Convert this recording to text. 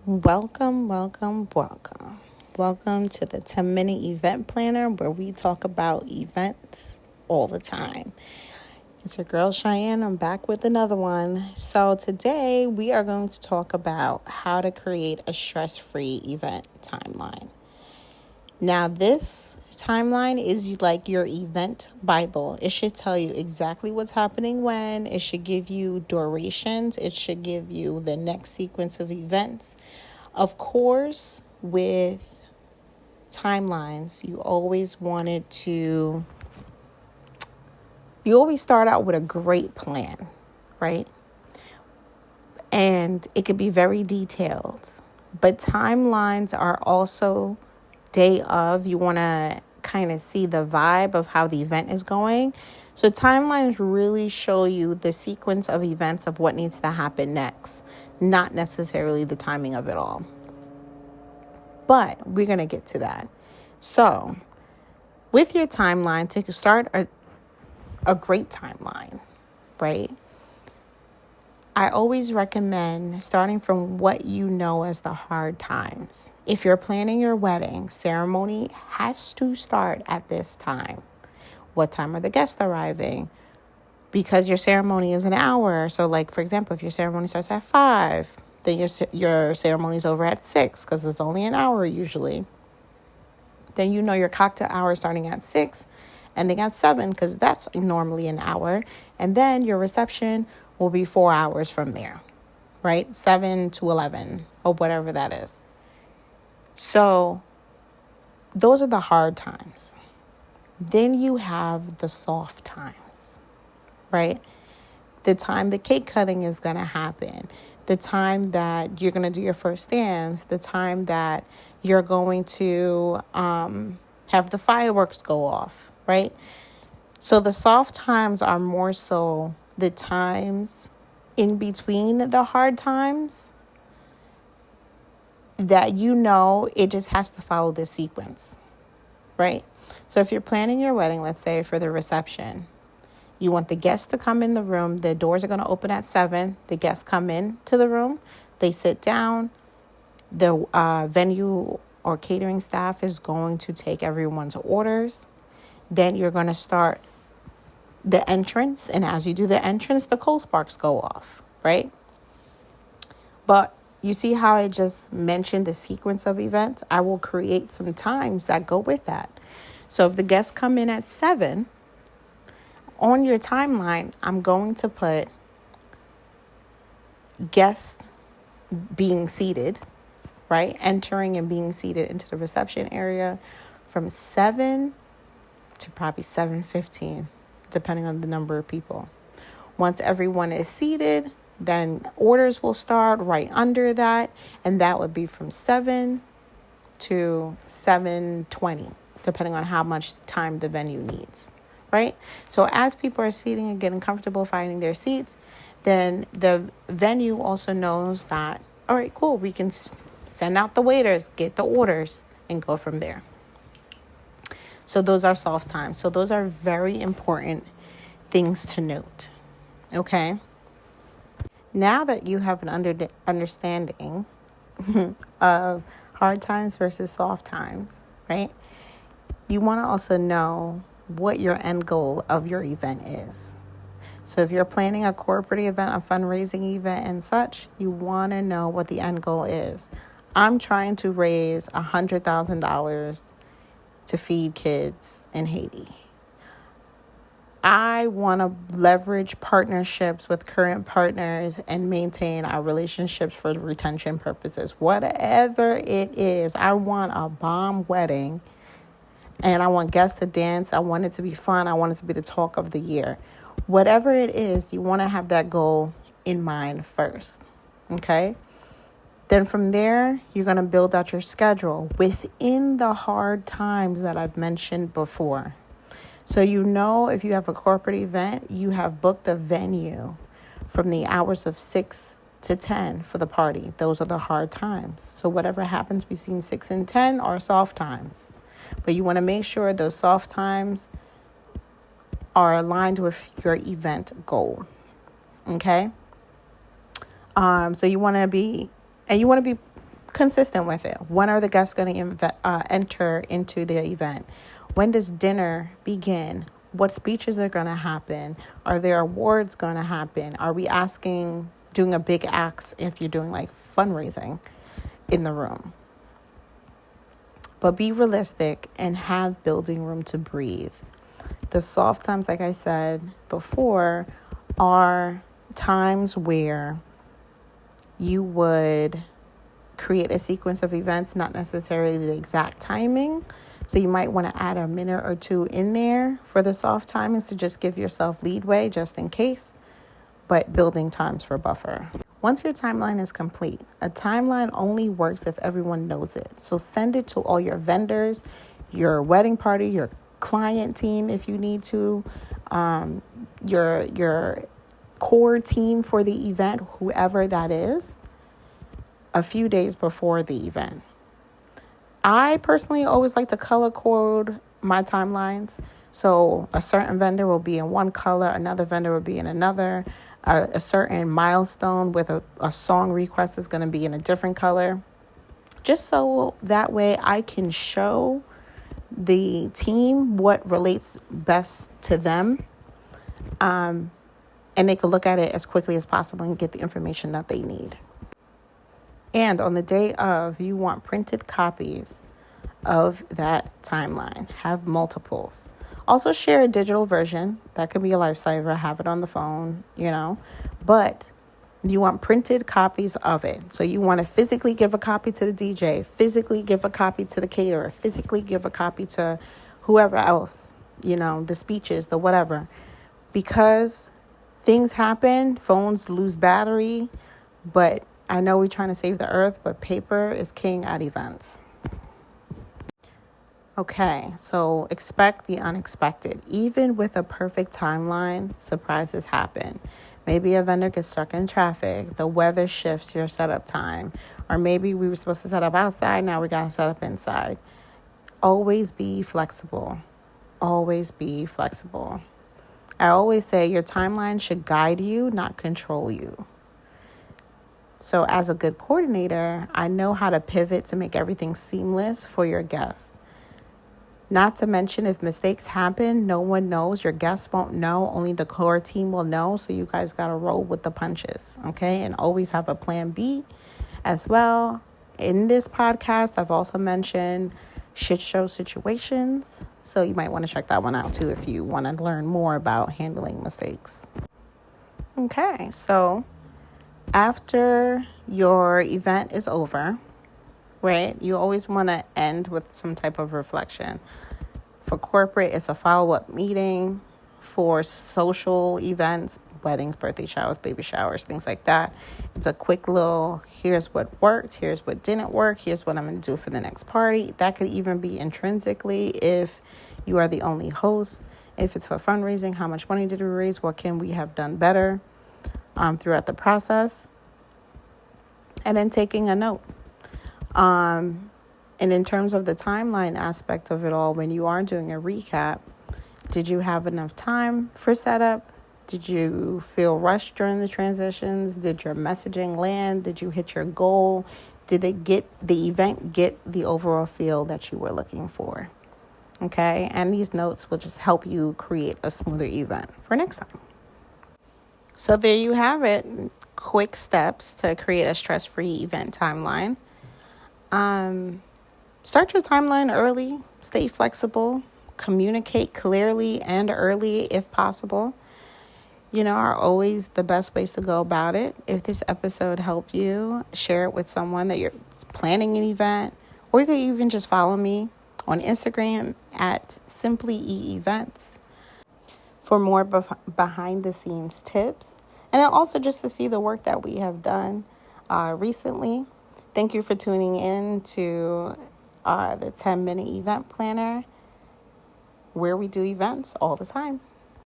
Welcome, welcome, welcome. Welcome to the 10-minute event planner where we talk about events all the time. It's your girl Cheyenne. I'm back with another one. So today we are going to talk about how to create a stress-free event timeline. Now this timeline is like your event Bible. It should tell you exactly what's happening when. It should give you durations. It should give you the next sequence of events. Of course, with timelines, you always start out with a great plan, right? And it could be very detailed. But timelines are also day of. You want to kind of see the vibe of how the event is going. So timelines really show you the sequence of events of what needs to happen next, not necessarily the timing of it all. But we're going to get to that. So with your timeline, to start a great timeline, right? I always recommend starting from what you know as the hard times. If you're planning your wedding, ceremony has to start at this time. What time are the guests arriving? Because your ceremony is an hour. So like, for example, if your ceremony starts at 5, then your ceremony is over at 6 because it's only an hour usually. Then you know your cocktail hour is starting at 6, ending at 7 because that's normally an hour. And then your reception will be 4 hours from there, right? 7 to 11 or whatever that is. So those are the hard times. Then you have the soft times, right? The time the cake cutting is going to happen, the time that you're going to do your first dance, the time that you're going to have the fireworks go off, right? So the soft times are more so the times in between the hard times that it just has to follow this sequence, right? So if you're planning your wedding, let's say for the reception, you want the guests to come in the room. The doors are going to open at 7. The guests come in to the room. They sit down. The venue or catering staff is going to take everyone's orders. Then you're going to start the entrance. And as you do the entrance, the coal sparks go off, right? But you see how I just mentioned the sequence of events? I will create some times that go with that. So if the guests come in at 7, on your timeline, I'm going to put guests being seated, right? Entering and being seated into the reception area from 7 to probably 7:15, depending on the number of people. Once everyone is seated, then orders will start right under that, and that would be from 7 to 7:20, depending on how much time the venue needs, right? So as people are seating and getting comfortable finding their seats, then the venue also knows that, all right, cool, we can send out the waiters, get the orders, and go from there. So those are soft times. So those are very important things to note, okay? Now that you have an understanding of hard times versus soft times, right? You want to also know what your end goal of your event is. So if you're planning a corporate event, a fundraising event and such, you want to know what the end goal is. I'm trying to raise $100,000 to feed kids in Haiti. I want to leverage partnerships with current partners and maintain our relationships for retention purposes. Whatever it is, I want a bomb wedding and I want guests to dance. I want it to be fun. I want it to be the talk of the year. Whatever it is, you want to have that goal in mind first, okay? Then from there, you're going to build out your schedule within the hard times that I've mentioned before. So if you have a corporate event, you have booked a venue from the hours of 6 to 10 for the party. Those are the hard times. So whatever happens between 6 and 10 are soft times. But you want to make sure those soft times are aligned with your event goal. Okay? So you want to be consistent with it. When are the guests going to enter into the event? When does dinner begin? What speeches are going to happen? Are there awards going to happen? Are we doing a big act if you're doing like fundraising in the room? But be realistic and have building room to breathe. The soft times, like I said before, are times where you would create a sequence of events, not necessarily the exact timing. So you might want to add a minute or two in there for the soft timings to just give yourself leadway just in case, but building times for buffer. Once your timeline is complete, a timeline only works if everyone knows it. So send it to all your vendors, your wedding party, your client team if you need to, your core team for the event, whoever that is, a few days before the event. I personally always like to color code my timelines. So a certain vendor will be in one color, another vendor will be in another. A certain milestone with a song request is going to be in a different color. Just so that way I can show the team what relates best to them. And they can look at it as quickly as possible and get the information that they need. And on the day of, you want printed copies of that timeline. Have multiples. Also share a digital version. That could be a lifesaver. Have it on the phone, But you want printed copies of it. So you want to physically give a copy to the DJ, physically give a copy to the caterer, physically give a copy to whoever else, the speeches, the whatever. Because things happen, phones lose battery, but I know we're trying to save the earth, but paper is king at events. Okay, so expect the unexpected. Even with a perfect timeline, surprises happen. Maybe a vendor gets stuck in traffic. The weather shifts your setup time. Or maybe we were supposed to set up outside, now we got to set up inside. Always be flexible. Always be flexible. I always say your timeline should guide you, not control you. So as a good coordinator, I know how to pivot to make everything seamless for your guests. Not to mention, if mistakes happen, no one knows. Your guests won't know. Only the core team will know. So you guys got to roll with the punches, okay? And always have a plan B as well. In this podcast, I've also mentioned shit show situations. So you might want to check that one out too if you want to learn more about handling mistakes. Okay, so after your event is over, right, you always want to end with some type of reflection. For corporate, it's a follow-up meeting. For social events, weddings, birthday showers, baby showers, things like that, it's a quick little, here's what worked, here's what didn't work, here's what I'm going to do for the next party. That could even be intrinsically if you are the only host. If it's for fundraising, how much money did we raise? What can we have done better throughout the process? And then taking a note. And in terms of the timeline aspect of it all, when you are doing a recap, did you have enough time for setup? Did you feel rushed during the transitions? Did your messaging land? Did you hit your goal? Did the event get the overall feel that you were looking for? Okay, and these notes will just help you create a smoother event for next time. So there you have it. Quick steps to create a stress-free event timeline. Start your timeline early, stay flexible, communicate clearly and early if possible. Are always the best ways to go about it. If this episode helped you, share it with someone that you're planning an event, or you can even just follow me on Instagram at SimplyEEvents for more behind the scenes tips. And also just to see the work that we have done recently. Thank you for tuning in to the 10-minute event planner, where we do events all the time.